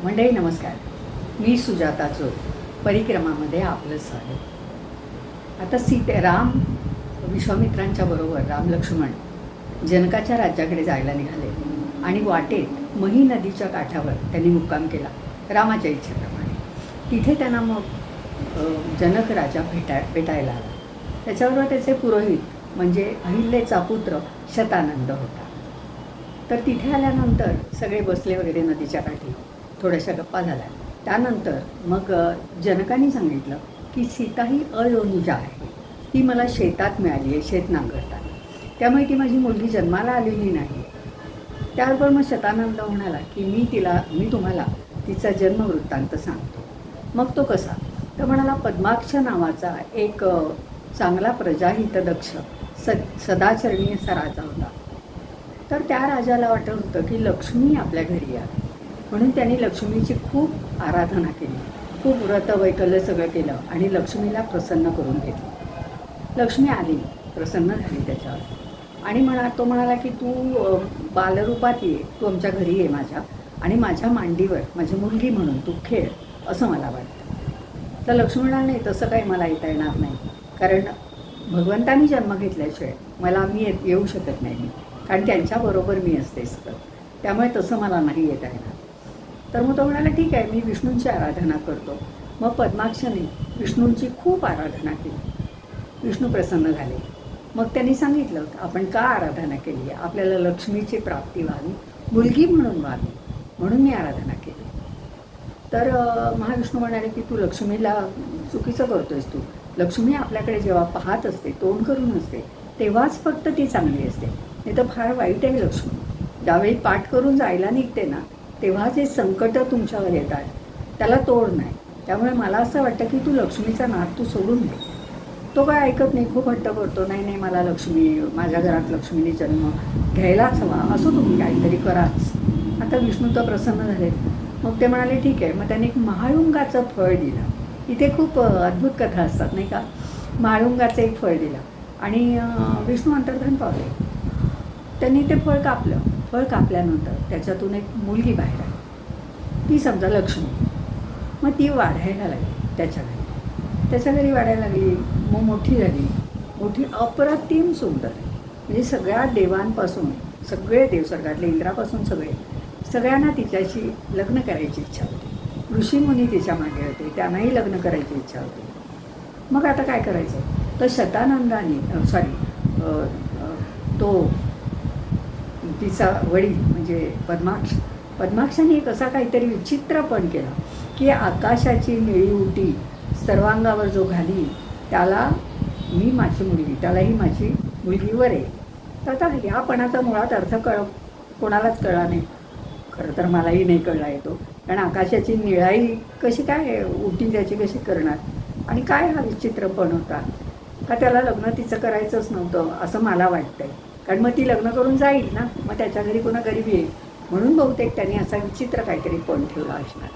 मंडळी नमस्कार. मी सुजाता चोर परिक्रमामध्ये आपलं स्वागत. आता राम विश्वामित्रांच्या बरोबर राम लक्ष्मण जनकाच्या राज्याकडे जायला निघाले आणि वाटेत मही नदीच्या काठावर त्यांनी मुक्काम केला रामाच्या इच्छेप्रमाणे. तिथे त्यांना मग जनक राजा भेटायला आला. त्याच्याबरोबर त्याचे पुरोहित म्हणजे अहिल्याचा पुत्र शतानंद होता. तर तिथे आल्यानंतर सगळे बसले वगैरे नदीच्या काठी, थोड्याशा गप्पा झाल्या. त्यानंतर मग जनकाने सांगितलं की सीता ही अयोनिजा आहे, ती मला शेतात मिळाली आहे, शेत नांगरताना, त्यामुळे ती माझी मुलगी जन्माला आलेली नाही. त्याबरोबर मग शतानंद म्हणाला की मी तुम्हाला तिचा जन्मवृत्तांत सांगतो. मग तो कसा, तर म्हणाला पद्माक्ष नावाचा एक चांगला प्रजाहितदक्ष सदाचरणीय असा राजा होता. तर त्या राजाला वाटत होतं की लक्ष्मी आपल्या घरी आहे, म्हणून त्यांनी लक्ष्मीची खूप आराधना केली, खूप व्रत वैकल्य सगळं केलं आणि लक्ष्मीला प्रसन्न करून घेतलं. लक्ष्मी आली, प्रसन्न झाली त्याच्यावर आणि तो म्हणाला की तू बालरूपात ये, तू आमच्या घरी ये माझ्या, आणि माझ्या मांडीवर माझी मुलगी म्हणून तू खेळ, असं मला वाटतं. तर लक्ष्मी म्हणाला नाही, तसं काही मला येता येणार नाही, कारण भगवंतांनी जन्म घेतल्याशिवाय मी येऊ शकत नाही, कारण त्यांच्याबरोबर मी असते सगळं, त्यामुळे तसं मला नाही येता येणार. तर मग तो म्हणाला ठीक आहे, मी विष्णूंची आराधना करतो. मग पद्माक्षाने विष्णूंची खूप आराधना केली. विष्णू प्रसन्न झाले. मग त्यांनी सांगितलं आपण का आराधना केली आहे, आपल्याला लक्ष्मीची प्राप्ती व्हावी, मुलगी म्हणून व्हावी, म्हणून मी आराधना केली. तर महाविष्णू म्हणाले की तू लक्ष्मीला चुकीचं करतोयस. तू लक्ष्मी आपल्याकडे जेव्हा पाहत असते, तोंड करून असते, तेव्हाच फक्त ती चांगली असते, नाही तर फार वाईट आहे लक्ष्मी. ज्यावेळी पाठ करून जायला निघते ना, तेव्हा जे संकट तुमच्यावर येतात त्याला तोड नाही. त्यामुळे मला असं वाटतं की तू लक्ष्मीचा नाद तू सोडून दे. तो काय ऐकत नाही, खूप हट्ट करतो, नाही मला लक्ष्मी, माझ्या घरात लक्ष्मीने जन्म घ्यायलाच हवा, असं तुम्ही काहीतरी कराच. आता विष्णू तर प्रसन्न झाले. मग ते म्हणाले ठीक आहे. मग त्याने एक महाळुंगाचं फळ दिलं. इथे खूप अद्भुत कथा असतात नाही का. महाळुंगाचं एक फळ दिलं आणि विष्णू अंतर्धान पावले. त्यांनी ते फळ कापलं. फळ कापल्यानंतर त्याच्यातून एक मुलगी बाहेर आली, ती समजा लक्ष्मी. मग ती वाढायला लागली त्याच्या घरी वाढायला लागली. मग मोठी झाली, मोठी अप्रतिम सुंदर, म्हणजे सगळ्या देवांपासून, सगळे देव स्वर्गातले इंद्रापासून सगळ्यांना तिच्याशी लग्न करायची इच्छा होती. ऋषीमुनी तिच्या मागे होते, त्यांनाही लग्न करायची इच्छा होती. मग आता काय करायचं, तर शतानंदाने तो तिचा वडील म्हणजे पद्माक्षाने एक असा काहीतरी विचित्रपण केला की आकाशाची निळी उटी सर्वांगावर जो घाली त्याला त्यालाही माझी मुलगी वर आहे. तर आता यापणाचा मुळात अर्थ कोणालाच कळला नाही. खरं तर मलाही नाही कळला येतो, कारण आकाशाची निळाई कशी काय, उटी त्याची कशी करणार, आणि काय हा विचित्रपण होता का त्याला लग्न तिचं करायचंच नव्हतं असं मला वाटतंय. कारण मग ती लग्न करून जाईल ना, मग त्याच्या घरी कोणा गरीबी येईल, म्हणून बहुतेक त्यांनी असा विचित्र काहीतरी पण ठेवला असणार.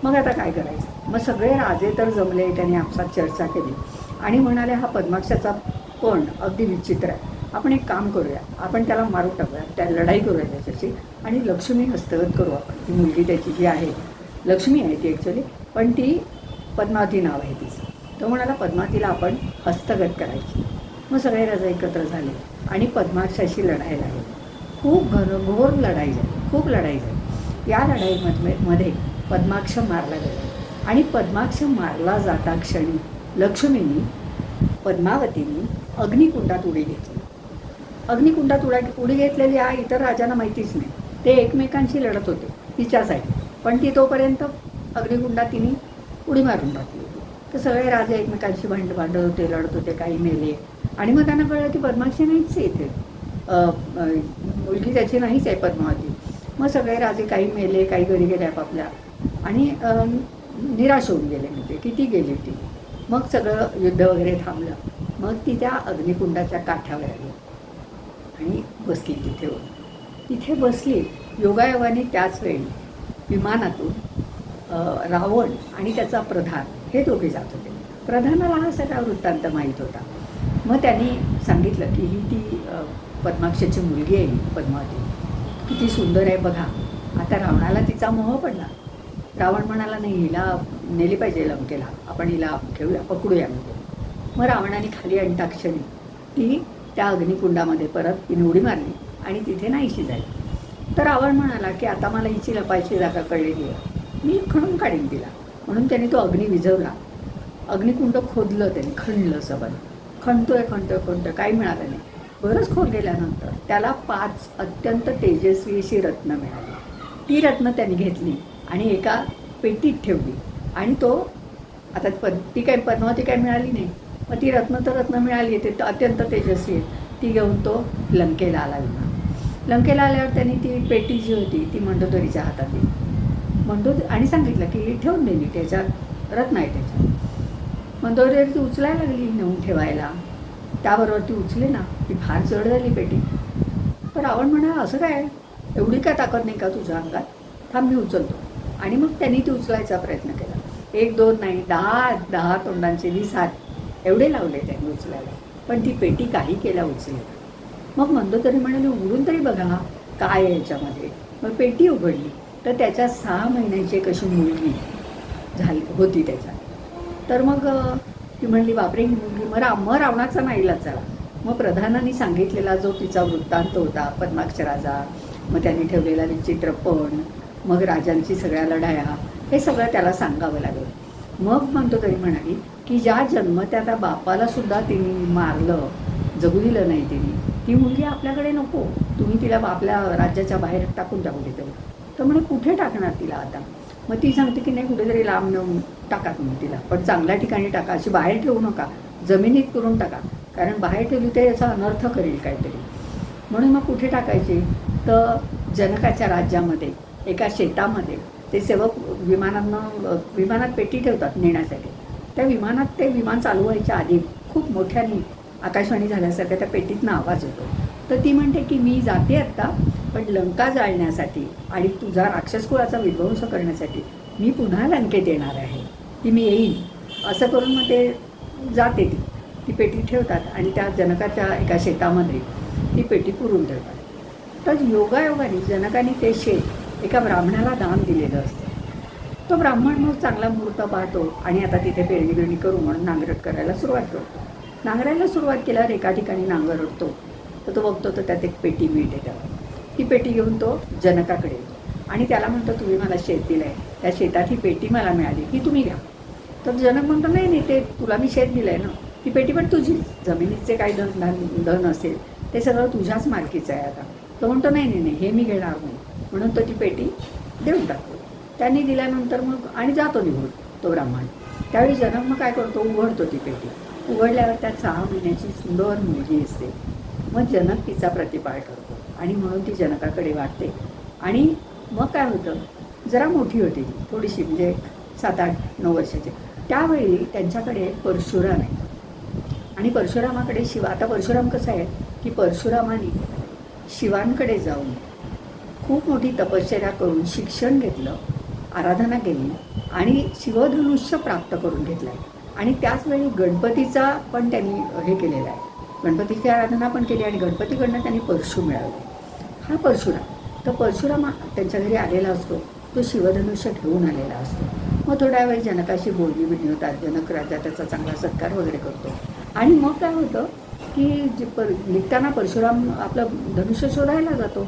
मग आता काय करायचं. मग सगळे राजे तर जमले, त्यांनी आपसात चर्चा केली आणि म्हणाले हा पद्माक्षाचा पण अगदी विचित्र आहे, आपण एक काम करूया, आपण त्याला मारून टाकूया, त्या लढाई करूया त्याच्याशी आणि लक्ष्मी हस्तगत करू आपण. ती मुलगी त्याची जी आहे लक्ष्मी आहे ती ॲक्च्युली, पण ती पद्मावती नाव आहे तिचं. तो म्हणाला पद्मावतीला आपण हस्तगत करायची. मग सगळे राजा एकत्र झाले आणि पद्माक्षाशी लढायला लागले. खूप घोर लढाई झाली, खूप लढाई झाली. या लढाईमध्ये पद्माक्ष मारला गेला आणि पद्माक्ष मारला जाता क्षणी लक्ष्मीनी पद्मावतीने अग्निकुंडात उडी घेतली. अग्निकुंडात उडी घेतलेली आहे इतर राजांना माहितीच नाही. ते एकमेकांशी लढत होते तिच्यासाठी, पण ती तोपर्यंत अग्निकुंडात तिने उडी मारून टाकली होती. तर सगळे राजे एकमेकांशी भांडत होते, लढत होते, काही मेले. आणि मग त्यांना कळलं की पद्माक्षी नाहीच आहे इथे, मुलगी त्याची नाहीच आहे पद्मावती. मग सगळे राजे काही मेले, काही घरी गेले आपापल्या, आणि निराश होऊन गेले, म्हणजे किती गेली ती. मग सगळं युद्ध वगैरे थांबलं. मग ती त्या अग्निकुंडाच्या काठावर आली आणि बसली तिथे बसली. योगायोगाने त्याच वेळी विमानातून रावण आणि त्याचा प्रधान हे दोघे जात होते. प्रधानाला हा सगळा वृत्तांत माहीत होता. मग त्यांनी सांगितलं की ही ती पद्माक्षाची मुलगी आहे पद्मावती, किती सुंदर आहे बघा. आता रावणाला तिचा मोह पडला. रावण म्हणाला, नाही, हिला नेली पाहिजे लंकेला, आपण हिला घेऊया, पकडूया म्हणजे. मग रावणाने खाली अंताक्षरी ती त्या अग्निकुंडामध्ये परत तिने उडी मारली आणि तिथे नाहीशी झाली. तर रावण म्हणाला की आता मला हिची लपायची जागा कळलेली आहे, मी खणून काढीन तिला. म्हणून त्याने तो अग्नी विझवला. अग्निकुंड खोदलं, त्याने खणलं सबन. खणतोय काही मिळालं नाही. बरंच खोल गेल्यानंतर त्याला 5 अत्यंत तेजस्वी अशी रत्न मिळाली. ती रत्न त्यांनी घेतली आणि एका पेटीत ठेवली. आणि तो आता ती काही पद्मावती काही मिळाली नाही. मग ती रत्न मिळाली, ते अत्यंत तेजस्वी आहे. ती घेऊन तो लंकेला आला विमान. लंकेला आल्यावर त्यांनी ती पेटी जी होती ती मंडोदरीच्या हातात दिली. आणि सांगितलं की ठेवून दिली, त्याच्यात रत्न आहे त्याच्यात. मंडोदरी ती उचलायला लागली नेऊन ठेवायला. त्याबरोबर ती उचली ना, ती फार जड झाली पेटी. तर रावण म्हणाला, असं काय, एवढी काय ताकद नाही का तुझ्या अंगात, थांब मी उचलतो. आणि मग त्यांनी ती उचलायचा प्रयत्न केला. 1 2 नाही, 10 तोंडांचे 20 हात एवढे लावले त्यांनी उचलायला, पण ती पेटी काही केल्या उचलली. मग मंदोदरी म्हणाली, उघडून तरी बघा काय आहे याच्यामध्ये. मग पेटी उघडली तर त्याच्या 6 महिन्याची एक अशी मुलगी होती त्याच्यात. तर मग ती म्हणली, बापरे, ही मुलगी. मग रावणाचा नाईलाज झाला. मग प्रधानाने सांगितलेला जो तिचा वृत्तांत होता, पद्माक्ष राजा, मग त्यांनी ठेवलेला विचित्रपण, मग राजांची सगळ्या लढाया, हे सगळं त्याला सांगावं लागलं. मग मंदोदरी म्हणाली की ज्या जन्मत्या त्या बापाला सुद्धा तिने मारलं, जगू दिलं नाही तिने, ती मुलगी आपल्याकडे नको, तुम्ही तिला आपल्या राज्याच्या बाहेर टाकून द्या कुठेतरी. तर म्हणे, कुठे टाकणार तिला आता. मग ती सांगते की नाही, कुठेतरी लांब नेऊन टाका तुम्ही तिला, पण चांगल्या ठिकाणी टाका, अशी बाहेर ठेवू नका, जमिनीत करून टाका, कारण बाहेर ठेवली ते याचा अनर्थ करेल काहीतरी. म्हणून मग कुठे टाकायची, तर जनकाच्या राज्यामध्ये एका शेतामध्ये ते सेवक विमानात पेटी ठेवतात नेण्यासाठी. त्या विमानात ते विमान चालू व्हायच्या आधी खूप मोठ्याने आकाशवाणी झाल्यासारखा त्या पेटीतनं आवाज येतो. तर ती म्हणते की मी जाते आत्ता, पण लंका जाळण्यासाठी आणि तुझा राक्षसकुळाचा विध्वंस करण्यासाठी मी पुन्हा लंकेत येणार आहे, ती मी येईन. असं करून मग ते जाते. ती पेटी ठेवतात आणि त्या जनकाच्या एका शेतामध्ये ती पेटी पुरून ठेवतात. तर योगायोगाने जनकाने ते शेत एका ब्राह्मणाला दान दिलेलं असतं. तो ब्राह्मण मग चांगला मुहूर्त पाहतो आणि आता तिथे पेरणी करू म्हणून नांगरट करायला सुरुवात करतो. नांगरायला सुरुवात केल्यावर एका ठिकाणी नांगर ओढतो, तर तो बघतो तर त्यात एक पेटी मिळते त्याला. ती पेटी घेऊन तो जनकाकडे येतो आणि त्याला म्हणतो, तुम्ही मला शेत दिलं आहे, त्या शेतात ही पेटी मला मिळाली, ही तुम्ही घ्या. तर जनक म्हणतो, नाही, ते तुला मी शेत दिलं आहे ना, ती पेटी पण तुझी, जमिनीचे काही धन असेल ते सगळं तुझ्याच मालकीचं आहे आता. तो म्हणतो, नाही, हे मी घेणार नाही. म्हणून तो ती पेटी देऊन टाकतो. त्यांनी दिल्यानंतर मग आणि जातो निघून तो ब्राह्मण. त्यावेळी जनक मग काय करतो, उघडतो ती पेटी. उघडल्यावर त्यात 6 महिन्याची सुंदर मुलगी असते. मग जनक तिचा प्रतिपाळ करतो आणि म्हणून ती जनकाकडे वाटते. आणि मग काय होतं, जरा मोठी होती ती थोडीशी, म्हणजे 7 8 9 वर्षाची. त्यावेळी त्यांच्याकडे परशुराम आहे आणि परशुरामाकडे आता परशुराम कसं आहे की परशुरामाने शिवांकडे जाऊन खूप मोठी तपश्चर्या करून शिक्षण घेतलं, आराधना केली आणि शिवधनुष्य प्राप्त करून घेतलं आहे. आणि त्याचवेळी गणपतीचा पण त्यांनी हे केलेलं आहे, गणपतीची आराधना पण केली आणि गणपतीकडनं त्यांनी परशु मिळवले. हा परशुराम, तर परशुराम त्यांच्या घरी आलेला असतो, तो शिवधनुष्य घेऊन आलेला असतो. मग थोड्या वेळ जनकाशी बोलणी बिलणी होतात, जनक राजा त्याचा चांगला सत्कार वगैरे करतो. आणि मग काय होतं की निघताना परशुराम आपलं धनुष्य शोधायला जातो.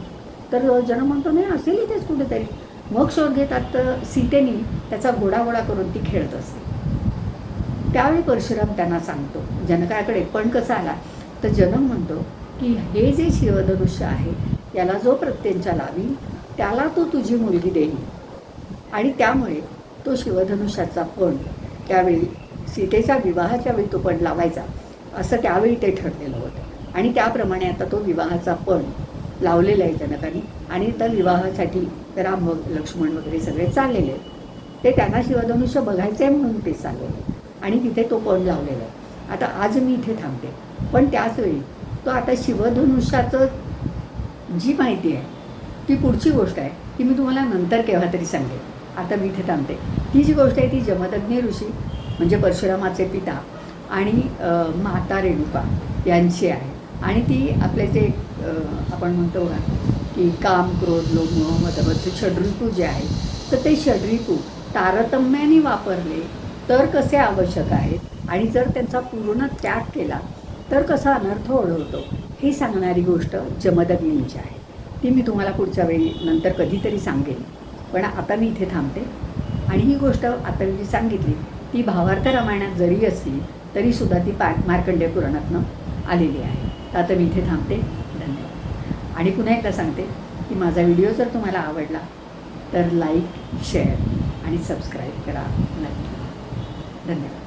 तर जनक म्हणतो, नाही, असेल इथेच कुठेतरी. मग शोध घेतात तर सीतेने त्याचा घोडा करून ती खेळत असते. त्यावेळी परशुराम त्यांना सांगतो जनकाकडे, पण कसं आला, तर जनक म्हणतो की हे जे शिवधनुष्य आहे याला जो प्रत्यंचा लावी त्याला तो तुझी मुलगी देईल. आणि त्यामुळे तो शिवधनुष्याचा पण त्यावेळी सीतेच्या विवाहाच्या वेळी तो पण लावायचा, असं त्यावेळी ते ठरलेलं होतं. आणि त्याप्रमाणे आता तो विवाहाचा पण लावलेला आहे जनकाने. आणि त्या विवाहासाठी राम लक्ष्मण वगैरे सगळे चाललेले आहेत. ते त्यांना शिवधनुष्य बघायचं आहे म्हणून ते चाललेले आणि तिथे तो पण लावलेला आहे. आता आज मी इथे थांबते, पण त्याचवेळी तो आता शिवधनुष्याचं जी माहिती आहे ती पुढची गोष्ट आहे, ती मी तुम्हाला नंतर केव्हा तरी सांगेन. आता मी इथे थांबते. ती जी गोष्ट आहे ती जमदग्नी ऋषी म्हणजे परशुरामाचे पिता आणि माता रेणुका यांची आहे. आणि ती आपले जे आपण म्हणतो बघा की काम, क्रोध, लोभ, मोह, मद, मत्सर षड्रिपू जे आहेत, तर ते षड्रिपू तारतम्याने वापरले तर कसे आवश्यक आहेत आणि जर त्यांचा पूर्ण त्याग केला तर कसा अनर्थ ओढवतो हे सांगणारी गोष्ट जमदग्नींची आहे. ती मी तुम्हाला पुढच्या वेळी नंतर कधीतरी सांगेन, पण आता मी इथे थांबते. आणि ही गोष्ट आता मी जी सांगितली ती भावार्थ रामायणात जरी असली तरीसुद्धा ती मार्कंडेय पुराणातनं आलेली आहे. तर आता मी इथे थांबते. धन्यवाद. आणि पुन्हा एकदा सांगते की माझा व्हिडिओ जर तुम्हाला आवडला तर लाईक, शेअर आणि सबस्क्राईब करा नक्की. धन्यवाद.